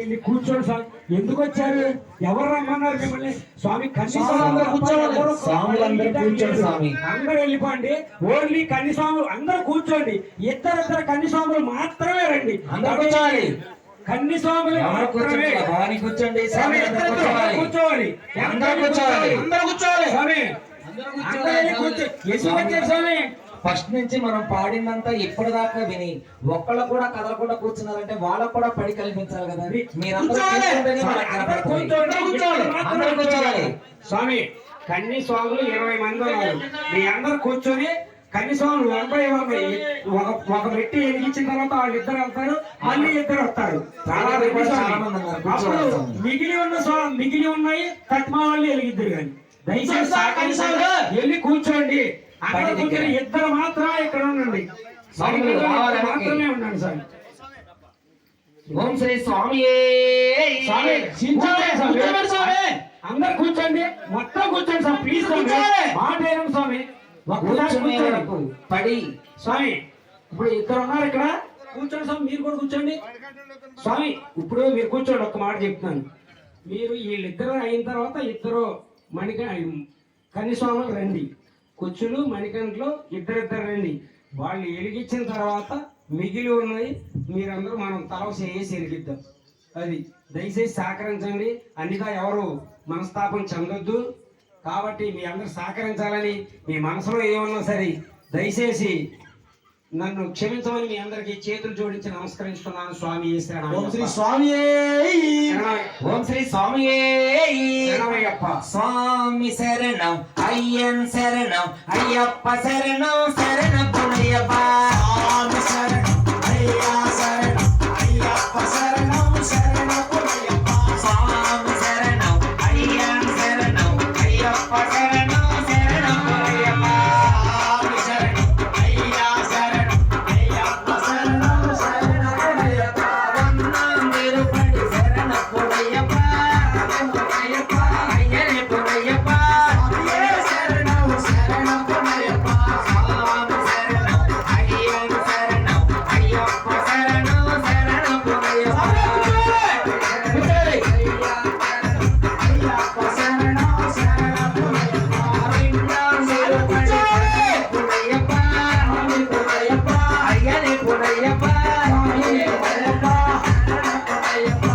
వెళ్ళి కూర్చోండి స్వామి. ఎందుకు వచ్చారు? ఎవరు రమ్మన్నారు మిమ్మల్ని? స్వామి స్వాములందరూ కూర్చోండి స్వామి. అందరూ వెళ్ళిపోండి. ఓన్లీ కన్నిస్వాములు అందరూ కూర్చోండి. ఇద్దరిద్దరు కన్నిస్వాములు మాత్రమే రండి. అందరూ కూర్చోవాలి. కన్నిస్వాములు కూర్చోండి. కూర్చోవాలి. స్వామి ఫస్ట్ నుంచి మనం పాడిందంతా ఇప్పటిదాకా విని ఒక్కళ్ళు కూడా కదలకుండా కూర్చున్నారంటే వాళ్ళకు కూడా పడి కల్పించాలి కదా. కూర్చోవాలి. స్వామి కన్ని స్వాములు 20 మంది ఉన్నారు. మీ అందరు కూర్చొని కన్నిస్వాములు 40 ఒక మెట్టి ఎదిగించిన తర్వాత వాళ్ళు ఇద్దరు వెళ్తారు, మళ్ళీ ఇద్దరు వస్తారు. మిగిలి ఉన్నాయి తత్మా వాళ్ళు వెలిగిద్దరు. కానీ దయచేసి వెళ్ళి కూర్చోండి. ఇద్దరు మాత్రమే ఇక్కడ ఉండండి. మాత్రమే ఉండండి సార్. ఓం శ్రీ స్వామి. అందరు కూర్చోండి. మొత్తం కూర్చోండి సార్. ప్లీజ్ మాట ఏం స్వామి. పడి స్వామి ఇప్పుడు ఇద్దరు ఉన్నారు ఇక్కడ. కూర్చోండి స్వామి. మీరు కూడా కూర్చోండి స్వామి. ఇప్పుడు మీరు కూర్చోండి. ఒక్క మాట చెప్తున్నాను. మీరు వీళ్ళిద్దరు అయిన తర్వాత ఇద్దరు కన్నిస్వాములు రండి. కొచ్చులు మణికంట్లో ఇద్దరిద్దరు రండి. వాళ్ళు ఎలిగించిన తర్వాత మిగిలి ఉన్నాయి మీరందరూ మనం తలవ చేసి ఎలిగిద్దాం. అది దయచేసి సహకరించండి. అన్నిగా ఎవరు మనస్తాపం చెందొద్దు. కాబట్టి మీ అందరు సహకరించాలని మీ మనసులో ఏమన్నా సరే దయచేసి నన్ను క్షమించమని మీ అందరికి చేతులు జోడించి నమస్కరించుకున్నాను. స్వామి ఓం శ్రీ స్వామి. ఓం శ్రీ స్వామి. స్వామి శరణం అయ్యన్ శరణం అయ్యప్ప శరణం శరణ పునయ్యప్ప. స్వామి శరణం అయ్యా శరణం అయ్యప్ప శరణం శరణ పునయ్యప్ప. స్వామి శరణం అయ్యన్ శరణం అయ్యప్ప శరణం శరణ పునయ్యప్ప. స్వామి శరణం అయ్యా శరణం అయ్యప్ప శరణం శరణ పునయ్యప్ప. వందనం నిరుపడి శరణ పునయ్యప్ప పునయ్యప్ప అయ్యనే పునయ్యప్ప. శరణం శరణ పునయ్యప్ప. స్వామి శరణం అయ్యన్ శరణం అయ్యప్ప శరణం శరణ పునయ్యప్ప. అయ్యప్ప శరణం శరణ పునయ్యప్ప. పునయ్యప్ప పునయ్యప్ప అయ్యనే పునయ్యప్ప పునయ్యప్ప.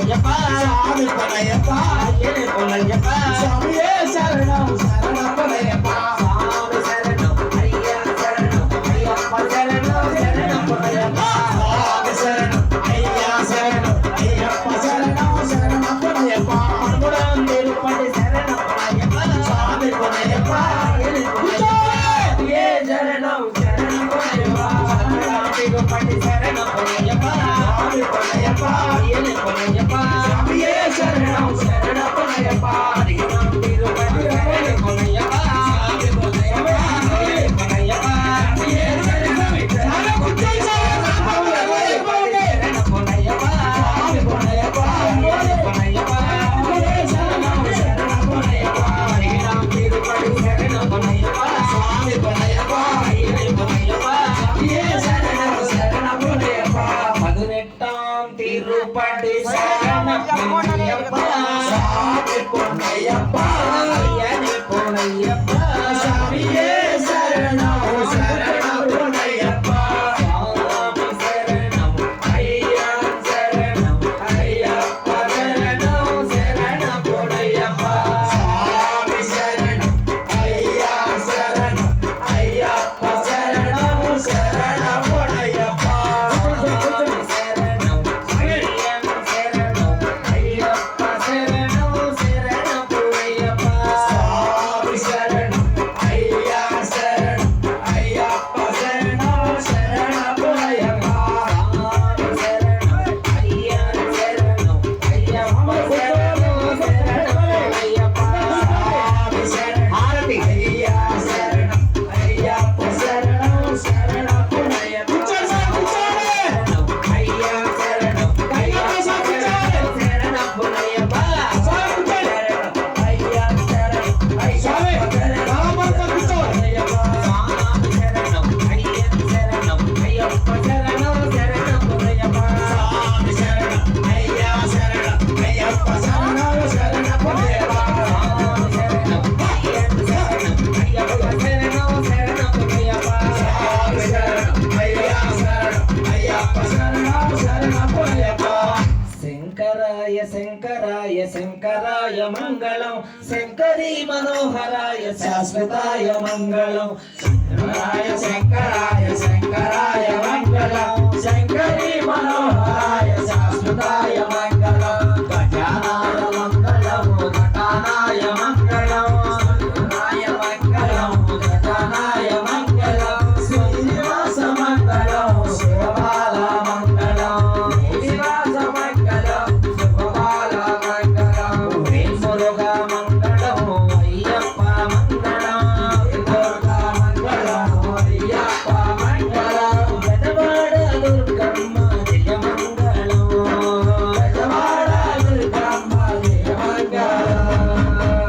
పొన్నయ్యప్ప స్వామి పొన్నయ్యప్ప అయ్యనే పొన్నయ్యప్ప స్వామియే శరణం శరణం పొన్నయ్యప్ప స్వామి శరణం అయ్యా శరణం అయ్యప్ప శరణం శరణం పొన్నయ్యప్ప స్వామి శరణం అయ్యా శరణం అయ్యప్ప శరణం శరణం పొన్నయ్యప్ప అనుగుణం తిరుపతి శరణం పొన్నయ్యప్ప స్వామి పొన్నయ్యప్ప ఏ శరణం శరణం పొన్నయ్యప్ప తిరుపతి శరణం పొన్నయ్యప్ప స్వామి పొన్నయ్యప్ప అయ్యనే పొన్నయ్యప్ప స్వామియే శరణం శరణం పొన్నయ్యప్ప అనుగుణం తిరుపతి శరణం పొన్నయ్యప్ప స్వామి పొన్నయ్యప్ప అయ్యనే పొన్నయ్యప్ప ఏ శరణం శరణం పొన్నయ్యప్ప స్వామి పొన్నయ్యప్ప అయ్యనే పొన్నయ్యప్ప ఏ శరణం శరణం పొన్నయ్యప్ప అనుగుణం తిరుపతి శరణం పొన్నయ్యప్ప స్వామి పొన్నయ్యప్ప అయ్యనే పొన్నయ్యప్ప ఏ శరణం శరణం పొన్నయ్యప్ప పదునెట్టాం తిరుపతి శరణం పొన్నయ్యప్ప స్వామి పొన్నయ్యప్ప అయ్యనే పొన్నయ్యప్ప స్వామియే శరణం శరణం పొన్నయ్యప్ప స్వామి శరణం అయ్యా శరణం అయ్యప్ప శరణం శరణం పొన్నయ్యప్ప స్వామి శరణం అయ్యా శరణం అయ్యప్ప శరణం శరణం పొన్నయ్యప్ప స్వామి శరణం అయ్యా శరణం అయ్యప్ప శరణం శరణం పొన్నయ్యప్ప స్వామి శరణం అయ్యా శరణం అయ్యప్ప శరణం శరణం పొన్నయ్యప్ప స్వామి శరణం అయ్యా శరణం అయ్యప్ప శరణం శరణం పొన్నయ్యప్ప స్వామి శరణం హారతి అయ్యా శరణం అయ్యప్ప శరణం శరణం పొన్నయ్యప్ప అయ్యా శరణం అయ్యప్ప శరణం శరణం పొన్నయ్యప్ప అయ్యా శరణం అయ్యప్ప శరణం అయ్యా శరణం అయ్యప్ప శరణం శరణం పొన్నయ్యప్ప స్వామి శరణం అయ్యా శరణం అయ్యప్ప శరణం శరణం పొన్నయ్యప్ప స్వామి శరణం అయ్యా శరణం అయ్యప్ప శరణం శరణం పొన్నయ్యప్ప స్వామి శరణం అయ్యా శరణం అయ్యప్ప శరణం శరణం పొన్నయ్యప్ప శంకరాయ శంకరాయ శంకరాయ మంగళం శంకరీ మనోహరాయ శాశ్వతాయ మంగళం శంకరాయ శంకరాయ శంకరాయ మంగళం శంకరీ మనోహరాయ శాశ్వతాయ మంగళం గజానాయ మంగళం ఘటానాయ మంగళం శంకరాయ మంగళం గజానాయ మంగళం శ్రీనివాస మంగళం శివబాల మంగళం శ్రీనివాస మంగళం శివబాల మంగళం వేల్మురుగా మంగళం అయ్యప్ప మంగళం దుర్గా మంగళం అయ్యప్ప మంగళం పెదవాడ దుర్గమ్మ జయ మంగళం పెదవాడ దుర్గమ్మ జయ మంగళం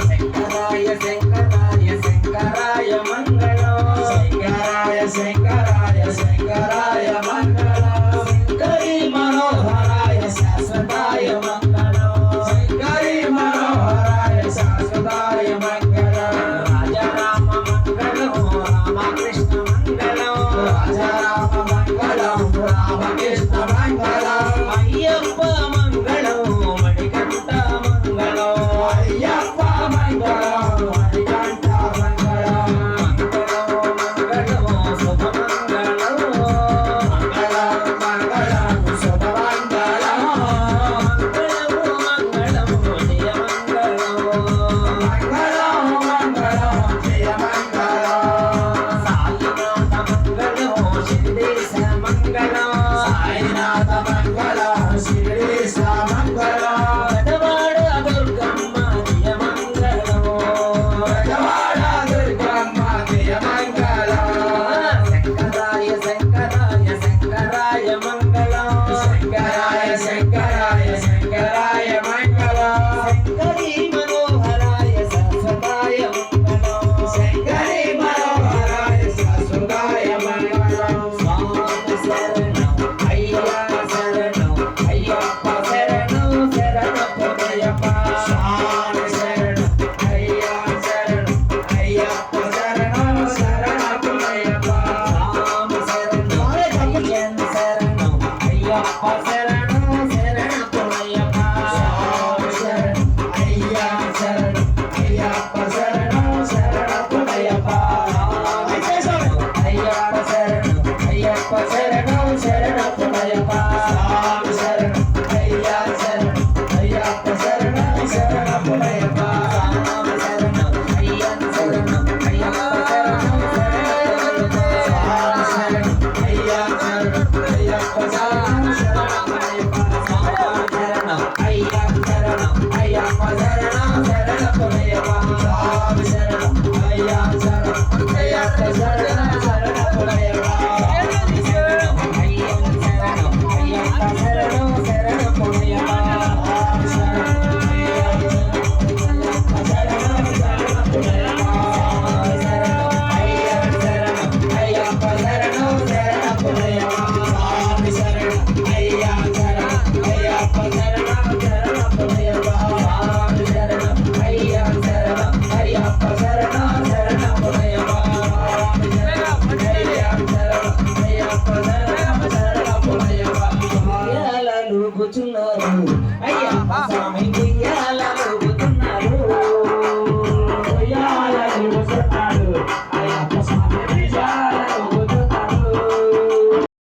శంకరాయ శంకరాయ శంకరాయ మంగళం శంకరాయ శంకరాయ శంకరాయ మంగళం శంకరీ మనోహరాయ శాశ్వతాయ మంగళం శంకరీ మనోహరాయ శాశ్వతాయ మంగళం రాజరామ మంగళం రామకృష్ణ మంగళం రాజరామ మంగళం రామకృష్ణ మంగళం అయ్యప్ప మంగళం మణికంఠ మంగళం అయ్యప్ప మంగళం మణికంఠ మంగళం మంగళం మంగళం శుభమంగళం మంగళం మంగళం శుభమంగళం మంగళం మంగళం జయ మంగళం మంగళం మంగళం జయ మంగళం సాయినాథ మంగళం శిరీష మంగళం సాయినాథ మంగళం శిరీష మంగళం పెదవాడ దుర్గమ్మ జయ మంగళం పెదవాడ దుర్గమ్మ జయ మంగళం శంకరాయ శంకరాయ శంకరాయ మంగళం శంకరాయ శంకరాయ శంకరాయ మంగళం శంకరీ మనోహరాయ శాశ్వతాయ మంగళం శంకరీ మనోహరాయ శాశ్వతాయ మంగళం స్వామి శరణం అయ్యా శరణం అయ్యప్ప శరణం శరణం పొన్నయ్యప్ప స్వామి శరణం అయ్యా శరణం అయ్యప్ప శరణం శరణం పొన్నయ్యప్ప స్వామి శరణం అయ్యన్ శరణం అయ్యప్ప శరణం శరణం పొన్నయ్యప్ప శరణం శరణమయ్యప్ప